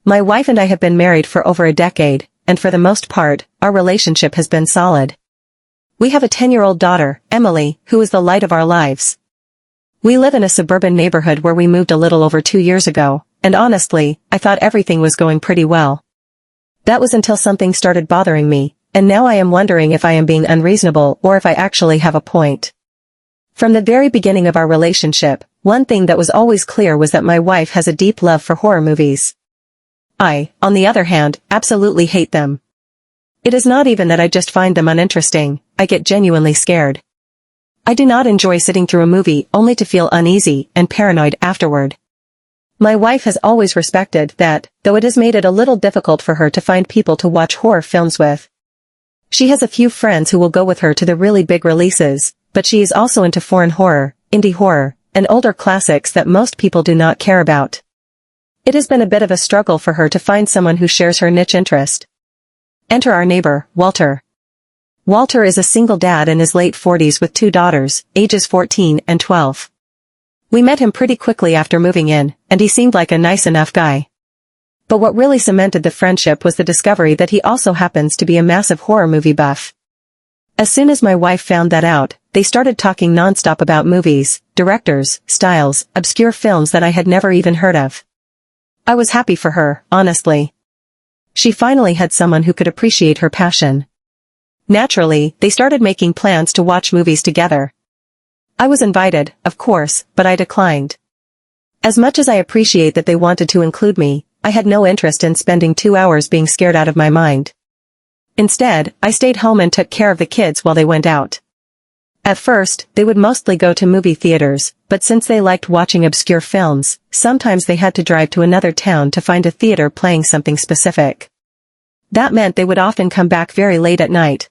My wife and I have been married for over a decade, and for the most part, our relationship has been solid. We have a 10-year-old daughter, Emily, who is the light of our lives. We live in a suburban neighborhood where we moved a little over 2 years ago, and honestly, I thought everything was going pretty well. That was until something started bothering me, and now I am wondering if I am being unreasonable or if I actually have a point. From the very beginning of our relationship, one thing that was always clear was that my wife has a deep love for horror movies. I, on the other hand, absolutely hate them. It is not even that I just find them uninteresting, I get genuinely scared. I do not enjoy sitting through a movie only to feel uneasy and paranoid afterward. My wife has always respected that, though it has made it a little difficult for her to find people to watch horror films with. She has a few friends who will go with her to the really big releases, but she is also into foreign horror, indie horror, and older classics that most people do not care about. It has been a bit of a struggle for her to find someone who shares her niche interest. Enter our neighbor, Walter. Walter is a single dad in his late 40s with 2 daughters, ages 14 and 12. We met him pretty quickly after moving in, and he seemed like a nice enough guy. But what really cemented the friendship was the discovery that he also happens to be a massive horror movie buff. As soon as my wife found that out, they started talking nonstop about movies, directors, styles, obscure films that I had never even heard of. I was happy for her, honestly. She finally had someone who could appreciate her passion. Naturally, they started making plans to watch movies together. I was invited, of course, but I declined. As much as I appreciate that they wanted to include me, I had no interest in spending 2 hours being scared out of my mind. Instead, I stayed home and took care of the kids while they went out. At first, they would mostly go to movie theaters, but since they liked watching obscure films, sometimes they had to drive to another town to find a theater playing something specific. That meant they would often come back very late at night.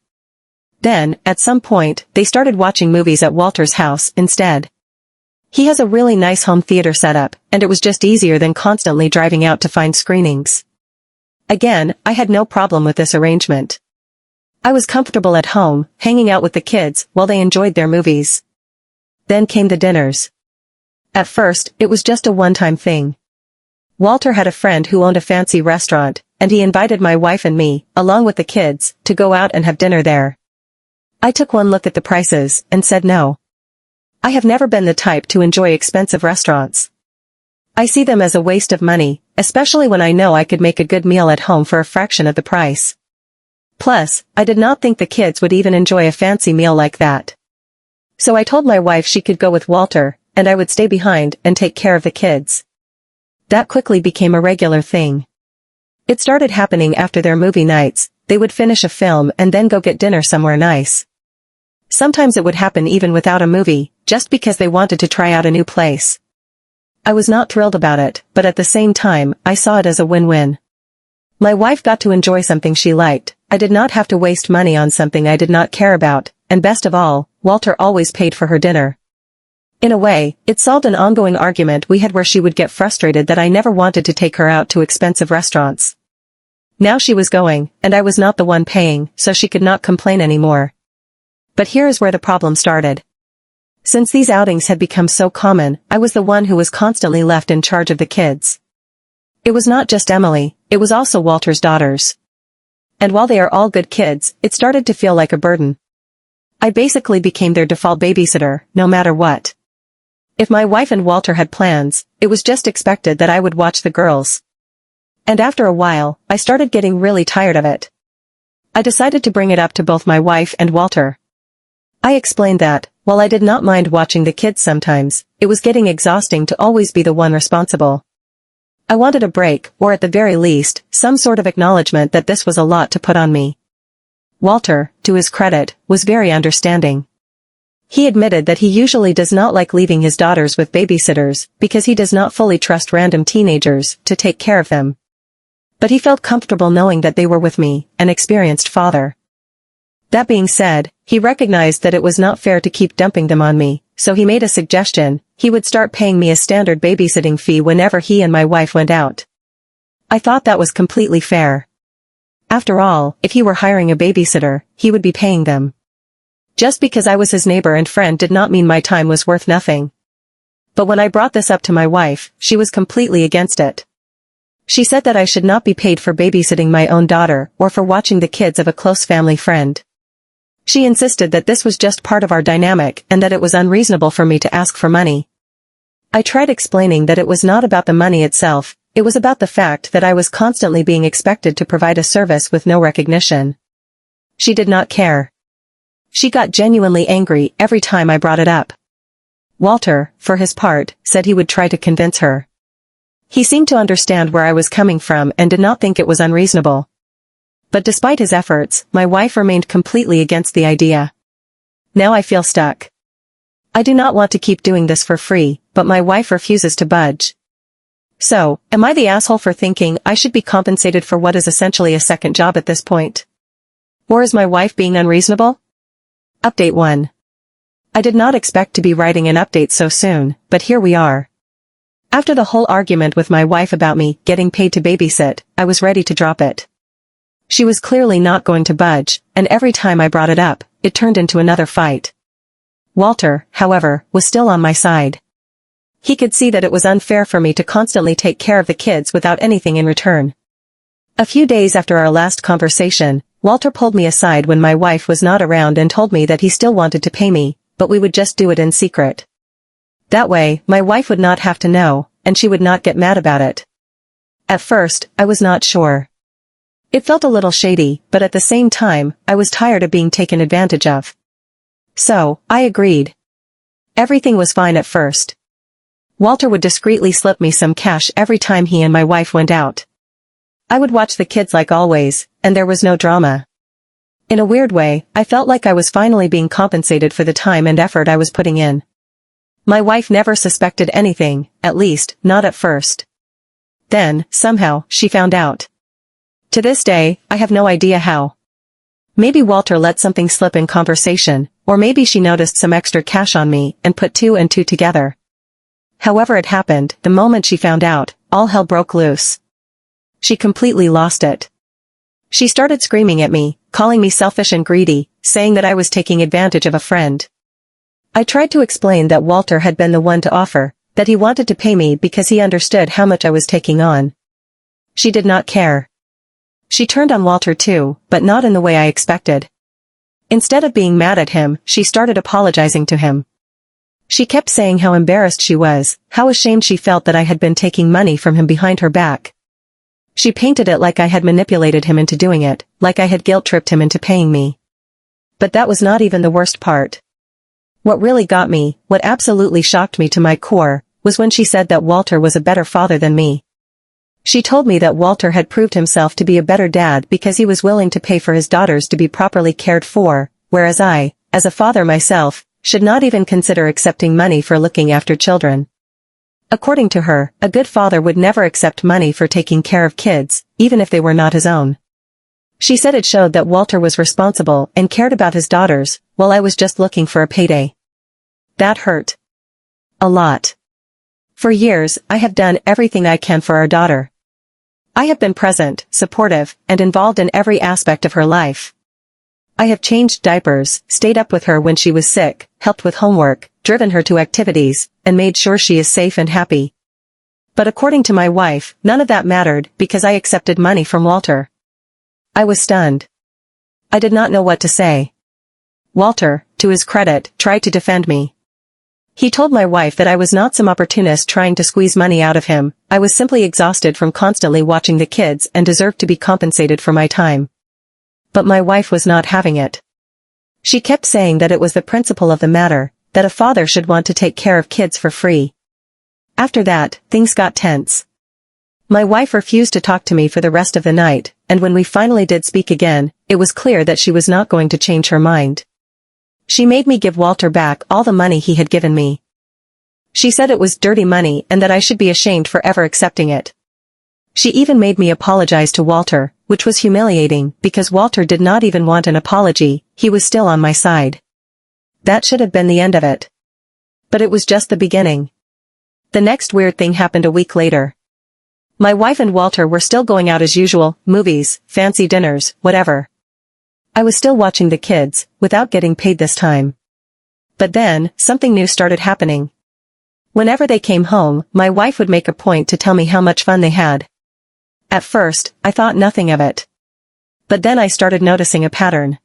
Then, at some point, they started watching movies at Walter's house instead. He has a really nice home theater setup, and it was just easier than constantly driving out to find screenings. Again, I had no problem with this arrangement. I was comfortable at home, hanging out with the kids while they enjoyed their movies. Then came the dinners. At first, it was just a one-time thing. Walter had a friend who owned a fancy restaurant, and he invited my wife and me, along with the kids, to go out and have dinner there. I took one look at the prices, and said no. I have never been the type to enjoy expensive restaurants. I see them as a waste of money, especially when I know I could make a good meal at home for a fraction of the price. Plus, I did not think the kids would even enjoy a fancy meal like that. So I told my wife she could go with Walter, and I would stay behind and take care of the kids. That quickly became a regular thing. It started happening after their movie nights. They would finish a film and then go get dinner somewhere nice. Sometimes it would happen even without a movie, just because they wanted to try out a new place. I was not thrilled about it, but at the same time, I saw it as a win-win. My wife got to enjoy something she liked, I did not have to waste money on something I did not care about, and best of all, Walter always paid for her dinner. In a way, it solved an ongoing argument we had where she would get frustrated that I never wanted to take her out to expensive restaurants. Now she was going, and I was not the one paying, so she could not complain anymore. But here is where the problem started. Since these outings had become so common, I was the one who was constantly left in charge of the kids. It was not just Emily, it was also Walter's daughters. And while they are all good kids, it started to feel like a burden. I basically became their default babysitter, no matter what. If my wife and Walter had plans, it was just expected that I would watch the girls. And after a while, I started getting really tired of it. I decided to bring it up to both my wife and Walter. I explained that, while I did not mind watching the kids sometimes, it was getting exhausting to always be the one responsible. I wanted a break, or at the very least, some sort of acknowledgement that this was a lot to put on me. Walter, to his credit, was very understanding. He admitted that he usually does not like leaving his daughters with babysitters, because he does not fully trust random teenagers to take care of them. But he felt comfortable knowing that they were with me, an experienced father. That being said, he recognized that it was not fair to keep dumping them on me, so he made a suggestion: he would start paying me a standard babysitting fee whenever he and my wife went out. I thought that was completely fair. After all, if he were hiring a babysitter, he would be paying them. Just because I was his neighbor and friend did not mean my time was worth nothing. But when I brought this up to my wife, she was completely against it. She said that I should not be paid for babysitting my own daughter or for watching the kids of a close family friend. She insisted that this was just part of our dynamic and that it was unreasonable for me to ask for money. I tried explaining that it was not about the money itself, it was about the fact that I was constantly being expected to provide a service with no recognition. She did not care. She got genuinely angry every time I brought it up. Walter, for his part, said he would try to convince her. He seemed to understand where I was coming from and did not think it was unreasonable. But despite his efforts, my wife remained completely against the idea. Now I feel stuck. I do not want to keep doing this for free, but my wife refuses to budge. So, am I the asshole for thinking I should be compensated for what is essentially a second job at this point? Or is my wife being unreasonable? Update 1. I did not expect to be writing an update so soon, but here we are. After the whole argument with my wife about me getting paid to babysit, I was ready to drop it. She was clearly not going to budge, and every time I brought it up, it turned into another fight. Walter, however, was still on my side. He could see that it was unfair for me to constantly take care of the kids without anything in return. A few days after our last conversation, Walter pulled me aside when my wife was not around and told me that he still wanted to pay me, but we would just do it in secret. That way, my wife would not have to know, and she would not get mad about it. At first, I was not sure. It felt a little shady, but at the same time, I was tired of being taken advantage of. So, I agreed. Everything was fine at first. Walter would discreetly slip me some cash every time he and my wife went out. I would watch the kids like always, and there was no drama. In a weird way, I felt like I was finally being compensated for the time and effort I was putting in. My wife never suspected anything, at least, not at first. Then, somehow, she found out. To this day, I have no idea how. Maybe Walter let something slip in conversation, or maybe she noticed some extra cash on me and put 2 and 2 together. However it happened, the moment she found out, all hell broke loose. She completely lost it. She started screaming at me, calling me selfish and greedy, saying that I was taking advantage of a friend. I tried to explain that Walter had been the one to offer, that he wanted to pay me because he understood how much I was taking on. She did not care. She turned on Walter too, but not in the way I expected. Instead of being mad at him, she started apologizing to him. She kept saying how embarrassed she was, how ashamed she felt that I had been taking money from him behind her back. She painted it like I had manipulated him into doing it, like I had guilt-tripped him into paying me. But that was not even the worst part. What really got me, what absolutely shocked me to my core, was when she said that Walter was a better father than me. She told me that Walter had proved himself to be a better dad because he was willing to pay for his daughters to be properly cared for, whereas I, as a father myself, should not even consider accepting money for looking after children. According to her, a good father would never accept money for taking care of kids, even if they were not his own. She said it showed that Walter was responsible and cared about his daughters, while I was just looking for a payday. That hurt. A lot. For years, I have done everything I can for our daughter. I have been present, supportive, and involved in every aspect of her life. I have changed diapers, stayed up with her when she was sick, helped with homework, driven her to activities, and made sure she is safe and happy. But according to my wife, none of that mattered because I accepted money from Walter. I was stunned. I did not know what to say. Walter, to his credit, tried to defend me. He told my wife that I was not some opportunist trying to squeeze money out of him, I was simply exhausted from constantly watching the kids and deserved to be compensated for my time. But my wife was not having it. She kept saying that it was the principle of the matter, that a father should want to take care of kids for free. After that, things got tense. My wife refused to talk to me for the rest of the night, and when we finally did speak again, it was clear that she was not going to change her mind. She made me give Walter back all the money he had given me. She said it was dirty money and that I should be ashamed for ever accepting it. She even made me apologize to Walter, which was humiliating because Walter did not even want an apology, he was still on my side. That should have been the end of it. But it was just the beginning. The next weird thing happened a week later. My wife and Walter were still going out as usual, movies, fancy dinners, whatever. I was still watching the kids, without getting paid this time. But then, something new started happening. Whenever they came home, my wife would make a point to tell me how much fun they had. At first, I thought nothing of it. But then I started noticing a pattern.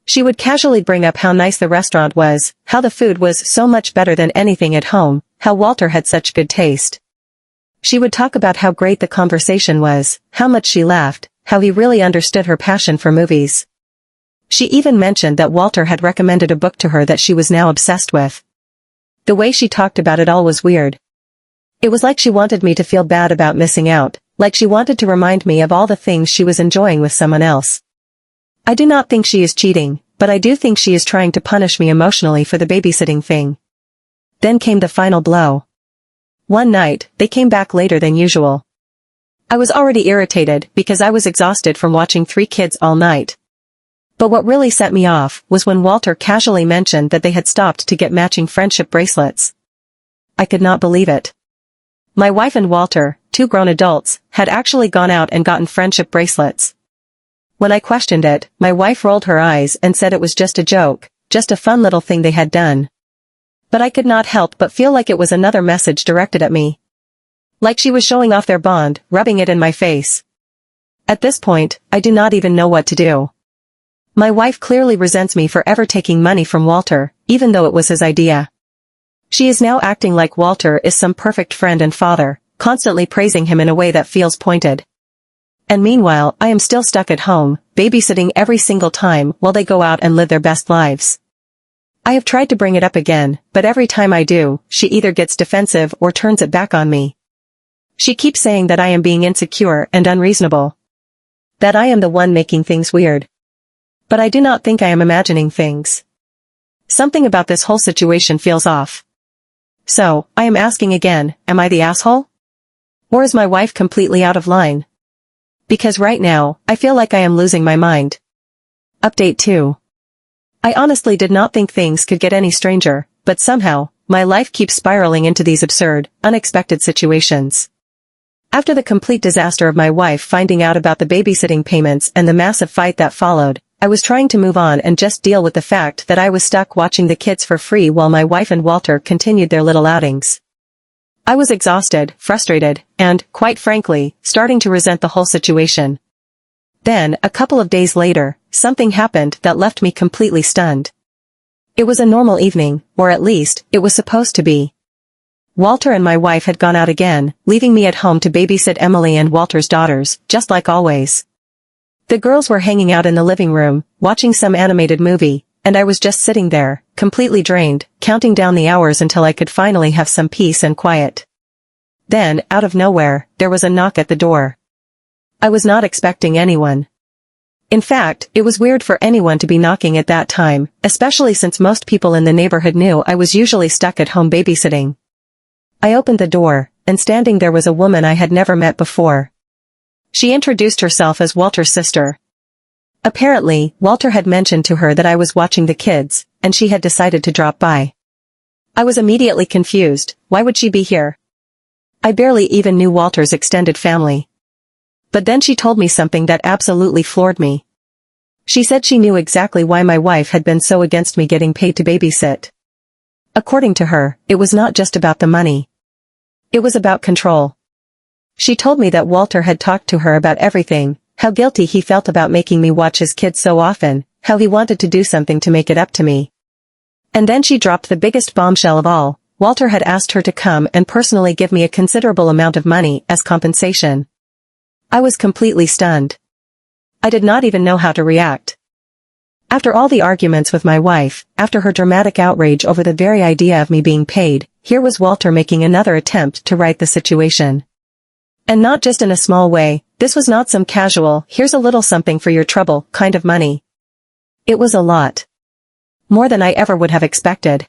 She would casually bring up how nice the restaurant was, how the food was so much better than anything at home, how Walter had such good taste. She would talk about how great the conversation was, how much she laughed, how he really understood her passion for movies. She even mentioned that Walter had recommended a book to her that she was now obsessed with. The way she talked about it all was weird. It was like she wanted me to feel bad about missing out, like she wanted to remind me of all the things she was enjoying with someone else. I do not think she is cheating, but I do think she is trying to punish me emotionally for the babysitting thing. Then came the final blow. One night, they came back later than usual. I was already irritated because I was exhausted from watching 3 kids all night. But what really set me off was when Walter casually mentioned that they had stopped to get matching friendship bracelets. I could not believe it. My wife and Walter, 2 grown adults, had actually gone out and gotten friendship bracelets. When I questioned it, my wife rolled her eyes and said it was just a joke, just a fun little thing they had done. But I could not help but feel like it was another message directed at me. Like she was showing off their bond, rubbing it in my face. At this point, I do not even know what to do. My wife clearly resents me for ever taking money from Walter, even though it was his idea. She is now acting like Walter is some perfect friend and father, constantly praising him in a way that feels pointed. And meanwhile, I am still stuck at home, babysitting every single time while they go out and live their best lives. I have tried to bring it up again, but every time I do, she either gets defensive or turns it back on me. She keeps saying that I am being insecure and unreasonable. That I am the one making things weird. But I do not think I am imagining things. Something about this whole situation feels off. So, I am asking again, am I the asshole? Or is my wife completely out of line? Because right now, I feel like I am losing my mind. Update 2. I honestly did not think things could get any stranger, but somehow, my life keeps spiraling into these absurd, unexpected situations. After the complete disaster of my wife finding out about the babysitting payments and the massive fight that followed, I was trying to move on and just deal with the fact that I was stuck watching the kids for free while my wife and Walter continued their little outings. I was exhausted, frustrated, and, quite frankly, starting to resent the whole situation. Then, a couple of days later, something happened that left me completely stunned. It was a normal evening, or at least, it was supposed to be. Walter and my wife had gone out again, leaving me at home to babysit Emily and Walter's daughters, just like always. The girls were hanging out in the living room, watching some animated movie, and I was just sitting there, completely drained, counting down the hours until I could finally have some peace and quiet. Then, out of nowhere, there was a knock at the door. I was not expecting anyone. In fact, it was weird for anyone to be knocking at that time, especially since most people in the neighborhood knew I was usually stuck at home babysitting. I opened the door, and standing there was a woman I had never met before. She introduced herself as Walter's sister. Apparently, Walter had mentioned to her that I was watching the kids, and she had decided to drop by. I was immediately confused. Why would she be here? I barely even knew Walter's extended family. But then she told me something that absolutely floored me. She said she knew exactly why my wife had been so against me getting paid to babysit. According to her, it was not just about the money. It was about control. She told me that Walter had talked to her about everything, how guilty he felt about making me watch his kids so often, how he wanted to do something to make it up to me. And then she dropped the biggest bombshell of all. Walter had asked her to come and personally give me a considerable amount of money as compensation. I was completely stunned. I did not even know how to react. After all the arguments with my wife, after her dramatic outrage over the very idea of me being paid, here was Walter making another attempt to right the situation. And not just in a small way. This was not some casual, here's a little something for your trouble, kind of money. It was a lot. More than I ever would have expected.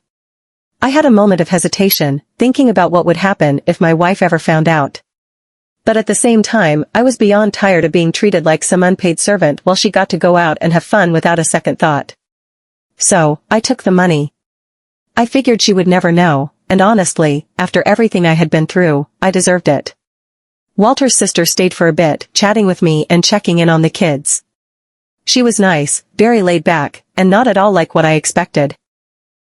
I had a moment of hesitation, thinking about what would happen if my wife ever found out. But at the same time, I was beyond tired of being treated like some unpaid servant while she got to go out and have fun without a second thought. So, I took the money. I figured she would never know, and honestly, after everything I had been through, I deserved it. Walter's sister stayed for a bit, chatting with me and checking in on the kids. She was nice, very laid back, and not at all like what I expected.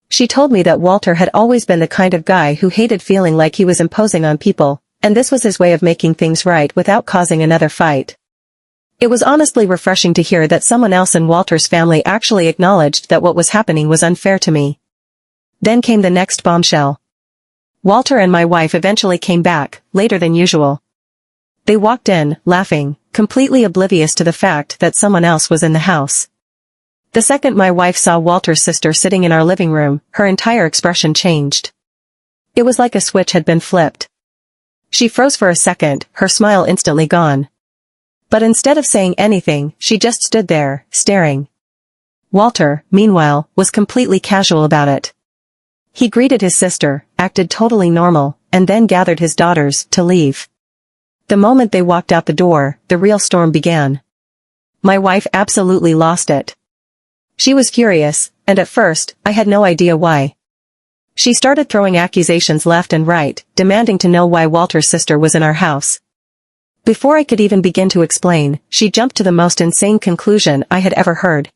She told me that Walter had always been the kind of guy who hated feeling like he was imposing on people, And this was his way of making things right without causing another fight. It was honestly refreshing to hear that someone else in Walter's family actually acknowledged that what was happening was unfair to me. Then came the next bombshell. Walter and my wife eventually came back, later than usual. They walked in, laughing, completely oblivious to the fact that someone else was in the house. The second my wife saw Walter's sister sitting in our living room, her entire expression changed. It was like a switch had been flipped. She froze for a second, her smile instantly gone. But instead of saying anything, she just stood there, staring. Walter, meanwhile, was completely casual about it. He greeted his sister, acted totally normal, and then gathered his daughters to leave. The moment they walked out the door, the real storm began. My wife absolutely lost it. She was furious, and at first, I had no idea why. She started throwing accusations left and right, demanding to know why Walter's sister was in our house. Before I could even begin to explain, she jumped to the most insane conclusion I had ever heard.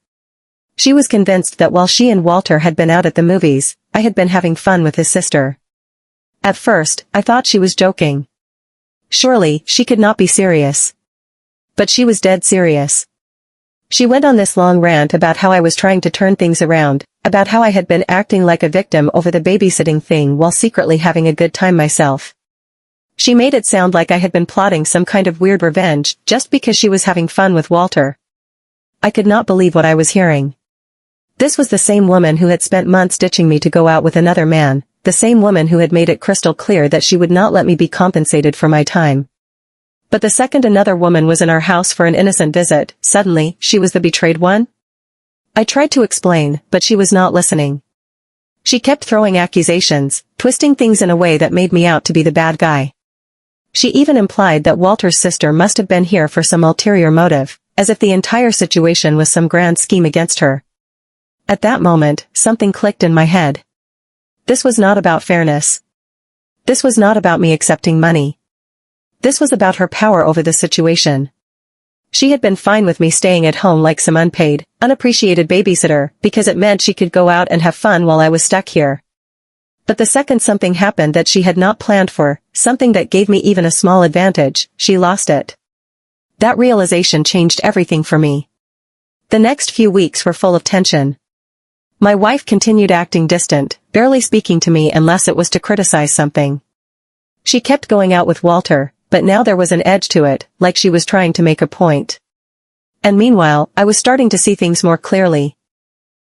She was convinced that while she and Walter had been out at the movies, I had been having fun with his sister. At first, I thought she was joking. Surely, she could not be serious. But she was dead serious. She went on this long rant about how I was trying to turn things around, about how I had been acting like a victim over the babysitting thing while secretly having a good time myself. She made it sound like I had been plotting some kind of weird revenge just because she was having fun with Walter. I could not believe what I was hearing. This was the same woman who had spent months ditching me to go out with another man, the same woman who had made it crystal clear that she would not let me be compensated for my time. But the second another woman was in our house for an innocent visit, suddenly, she was the betrayed one? I tried to explain, but she was not listening. She kept throwing accusations, twisting things in a way that made me out to be the bad guy. She even implied that Walter's sister must have been here for some ulterior motive, as if the entire situation was some grand scheme against her. At that moment, something clicked in my head. This was not about fairness. This was not about me accepting money. This was about her power over the situation. She had been fine with me staying at home like some unpaid, unappreciated babysitter, because it meant she could go out and have fun while I was stuck here. But the second something happened that she had not planned for, something that gave me even a small advantage, she lost it. That realization changed everything for me. The next few weeks were full of tension. My wife continued acting distant, barely speaking to me unless it was to criticize something. She kept going out with Walter, but now there was an edge to it, like she was trying to make a point. And meanwhile, I was starting to see things more clearly.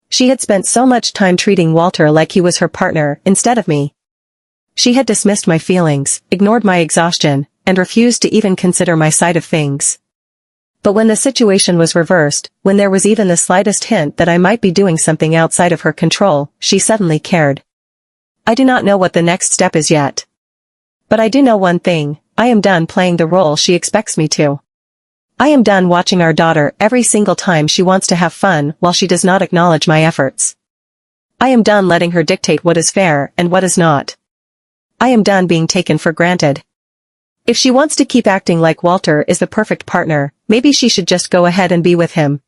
She had spent so much time treating Walter like he was her partner, instead of me. She had dismissed my feelings, ignored my exhaustion, and refused to even consider my side of things. But when the situation was reversed, when there was even the slightest hint that I might be doing something outside of her control, she suddenly cared. I do not know what the next step is yet. But I do know one thing. I am done playing the role she expects me to. I am done watching our daughter every single time she wants to have fun while she does not acknowledge my efforts. I am done letting her dictate what is fair and what is not. I am done being taken for granted. If she wants to keep acting like Walter is the perfect partner, maybe she should just go ahead and be with him.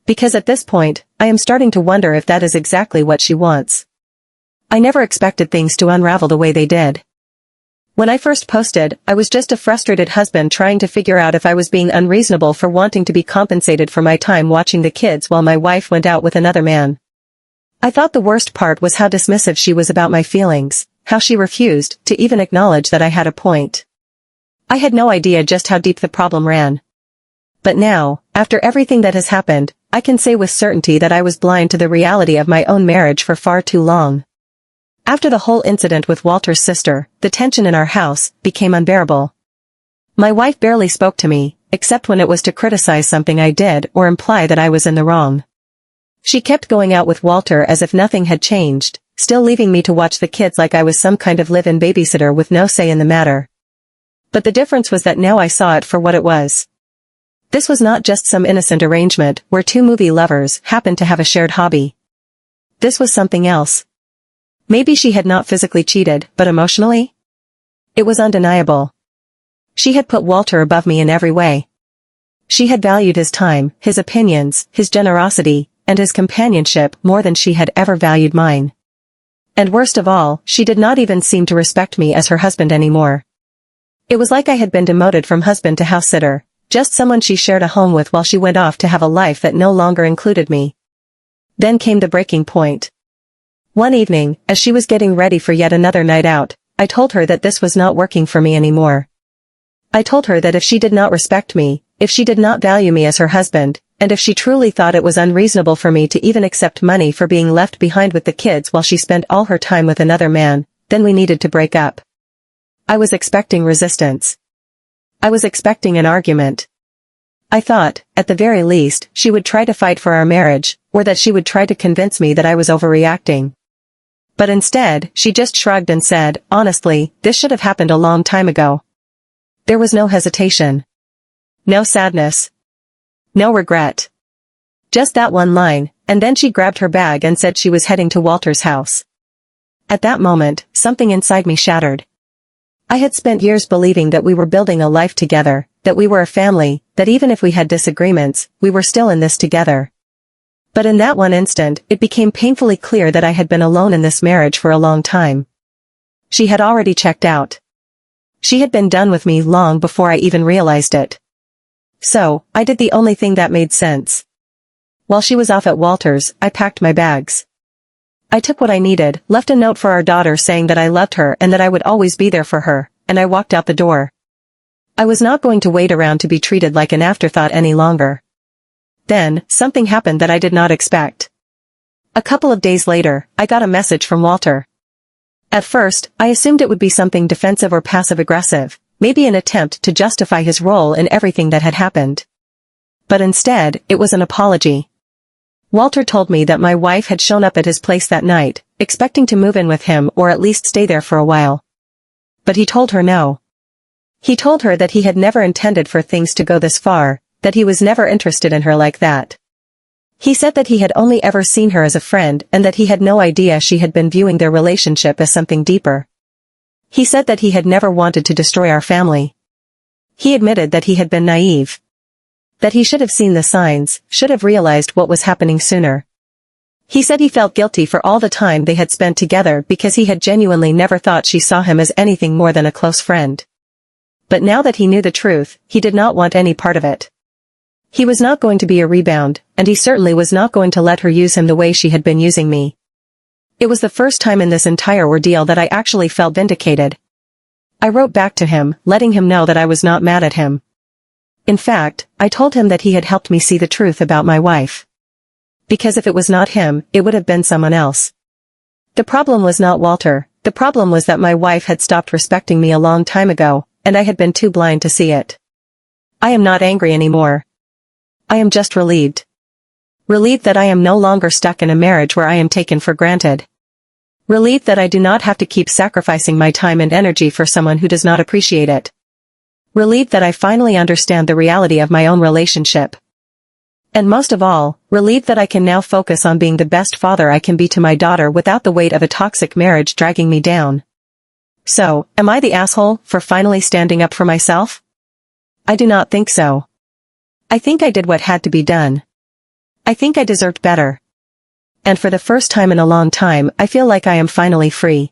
Because at this point, I am starting to wonder if that is exactly what she wants. I never expected things to unravel the way they did. When I first posted, I was just a frustrated husband trying to figure out if I was being unreasonable for wanting to be compensated for my time watching the kids while my wife went out with another man. I thought the worst part was how dismissive she was about my feelings, how she refused to even acknowledge that I had a point. I had no idea just how deep the problem ran. But now, after everything that has happened, I can say with certainty that I was blind to the reality of my own marriage for far too long. After the whole incident with Walter's sister, the tension in our house became unbearable. My wife barely spoke to me, except when it was to criticize something I did or imply that I was in the wrong. She kept going out with Walter as if nothing had changed, still leaving me to watch the kids like I was some kind of live-in babysitter with no say in the matter. But the difference was that now I saw it for what it was. This was not just some innocent arrangement where two movie lovers happened to have a shared hobby. This was something else. Maybe she had not physically cheated, but emotionally? It was undeniable. She had put Walter above me in every way. She had valued his time, his opinions, his generosity, and his companionship more than she had ever valued mine. And worst of all, she did not even seem to respect me as her husband anymore. It was like I had been demoted from husband to house sitter, just someone she shared a home with while she went off to have a life that no longer included me. Then came the breaking point. One evening, as she was getting ready for yet another night out, I told her that this was not working for me anymore. I told her that if she did not respect me, if she did not value me as her husband, and if she truly thought it was unreasonable for me to even accept money for being left behind with the kids while she spent all her time with another man, then we needed to break up. I was expecting resistance. I was expecting an argument. I thought, at the very least, she would try to fight for our marriage, or that she would try to convince me that I was overreacting. But instead, she just shrugged and said, honestly, this should have happened a long time ago. There was no hesitation. No sadness. No regret. Just that one line, and then she grabbed her bag and said she was heading to Walter's house. At that moment, something inside me shattered. I had spent years believing that we were building a life together, that we were a family, that even if we had disagreements, we were still in this together. But in that one instant, it became painfully clear that I had been alone in this marriage for a long time. She had already checked out. She had been done with me long before I even realized it. So, I did the only thing that made sense. While she was off at Walter's, I packed my bags. I took what I needed, left a note for our daughter saying that I loved her and that I would always be there for her, and I walked out the door. I was not going to wait around to be treated like an afterthought any longer. Then, something happened that I did not expect. A couple of days later, I got a message from Walter. At first, I assumed it would be something defensive or passive-aggressive, maybe an attempt to justify his role in everything that had happened. But instead, it was an apology. Walter told me that my wife had shown up at his place that night, expecting to move in with him or at least stay there for a while. But he told her no. He told her that he had never intended for things to go this far, that he was never interested in her like that. He said that he had only ever seen her as a friend and that he had no idea she had been viewing their relationship as something deeper. He said that he had never wanted to destroy our family. He admitted that he had been naive. That he should have seen the signs, should have realized what was happening sooner. He said he felt guilty for all the time they had spent together because he had genuinely never thought she saw him as anything more than a close friend. But now that he knew the truth, he did not want any part of it. He was not going to be a rebound, and he certainly was not going to let her use him the way she had been using me. It was the first time in this entire ordeal that I actually felt vindicated. I wrote back to him, letting him know that I was not mad at him. In fact, I told him that he had helped me see the truth about my wife. Because if it was not him, it would have been someone else. The problem was not Walter, the problem was that my wife had stopped respecting me a long time ago, and I had been too blind to see it. I am not angry anymore. I am just relieved. Relieved that I am no longer stuck in a marriage where I am taken for granted. Relieved that I do not have to keep sacrificing my time and energy for someone who does not appreciate it. Relieved that I finally understand the reality of my own relationship. And most of all, relieved that I can now focus on being the best father I can be to my daughter without the weight of a toxic marriage dragging me down. So, am I the asshole for finally standing up for myself? I do not think so. I think I did what had to be done. I think I deserved better. And for the first time in a long time, I feel like I am finally free.